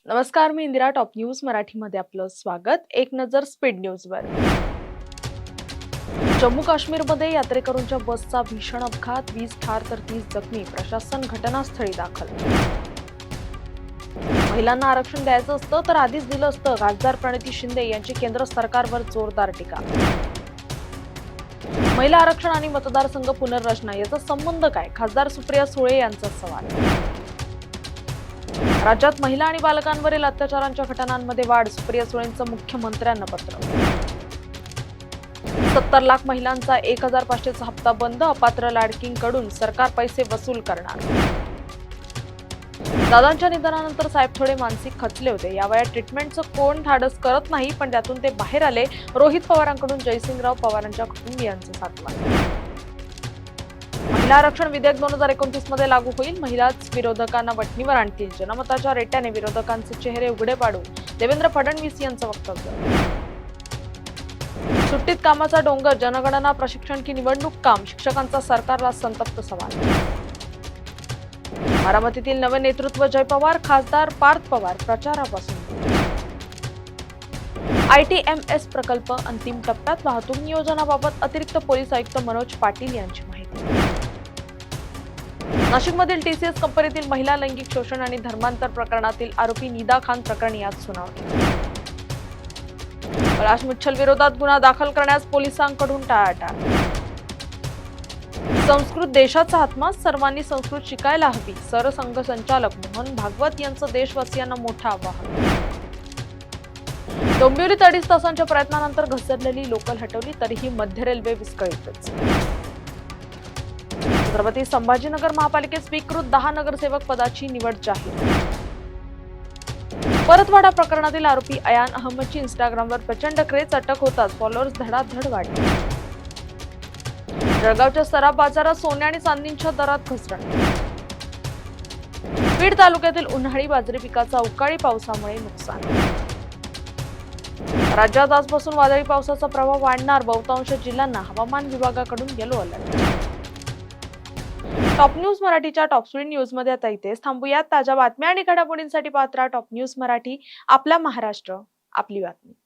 नमस्कार, मी Indira. Top news मराठीमध्ये आपलं स्वागत. एक नजर स्पीड न्यूजवर. जम्मू काश्मीरमध्ये यात्रेकरूंच्या बसचा भीषण अपघात, 20 ठार तर 30 जखमी. प्रशासन घटनास्थळी दाखल. महिलांना आरक्षण द्यायचं असतं तर आधीच दिलं असतं. खासदार प्रणिती शिंदे यांची केंद्र सरकारवर जोरदार टीका. महिला आरक्षण आणि मतदारसंघ पुनर्रचना याचा संबंध काय? खासदार सुप्रिया सुळे यांचा सवाल. राज्यात महिला आणि बालकांवरील अत्याचारांच्या घटनांमध्ये वाढ, सुप्रिया सुळेंचं मुख्यमंत्र्यांना पत्र. 70 लाख महिलांचा 1500चा हप्ता बंद, अपात्र लाडकींकडून सरकार पैसे वसूल करणार. दादांच्या निधनानंतर साहेब थोडे मानसिक खचले होते. या वयात ट्रीटमेंटचं कोण धाडस करत नाही, पण त्यातून ते बाहेर आले. रोहित पवारांकडून जयसिंगराव पवारांच्या कुटुंबियांचा साधला. महिला आरक्षण विधेयक 2029 मध्ये लागू होईल. महिलाच विरोधकांना वठणीवर आणतील. जनमताच्या रेट्याने विरोधकांचे चेहरे उघडे पाडू, देवेंद्र फडणवीस यांचं वक्तव्य. सुट्टीत कामाचा डोंगर, जनगणना प्रशिक्षण की निवडणूक काम, शिक्षकांचा सरकारला संतप्त सवाल. बारामतीतील नवे नेतृत्व जय पवार, खासदार पार्थ पवार प्रचारापासून. ITMS प्रकल्प अंतिम टप्प्यात, वाहतूक नियोजनाबाबत अतिरिक्त पोलीस आयुक्त मनोज पाटील यांची माहिती. नाशिकमधील TCS कंपनीतील महिला लैंगिक शोषण आणि धर्मांतर प्रकरणातील आरोपी निदा खान प्रकरणी आज सुनावणी. पलाश मुच्छल विरोधात गुन्हा दाखल करण्यास पोलिसांकडून टाळाटाळ. संस्कृत देशाचा आत्मा, सर्वांनी संस्कृत शिकायला हवी. सरसंघचालक मोहन भागवत यांचं देशवासियांना मोठं आवाहन. डोंबिवलीत 2.5 तासांच्या प्रयत्नानंतर घसरलेली लोकल हटवली, तरीही मध्य रेल्वे विस्कळीतच. छत्रपती संभाजीनगर महापालिकेत स्वीकृत 10 नगरसेवक पदाची निवड जाहीर. परतवाडा प्रकरणातील आरोपी अयान अहमदची इंस्टाग्रामवर प्रचंड क्रेज, अटक होताच फॉलोअर्स धडाधड वाढले. जळगावच्या सराफ बाजारात सोने आणि चांदीच्या दरात घसरण. बीड तालुक्यातील उन्हाळी बाजरी पिकाचा अवकाळी पावसामुळे नुकसान. राज्यात आजपासून वादळी पावसाचा प्रभाव वाढणार, बहुतांश जिल्ह्यांना हवामान विभागाकडून येलो अलर्ट. टॉप न्यूज मराठीच्या टॉप स्पीड न्यूज मध्ये आता इथेच थांबूयात. ताज्या बातम्या आणि घडामोडींसाठी पाहत राहा टॉप न्यूज मराठी. आपला महाराष्ट्र, आपली बातमी.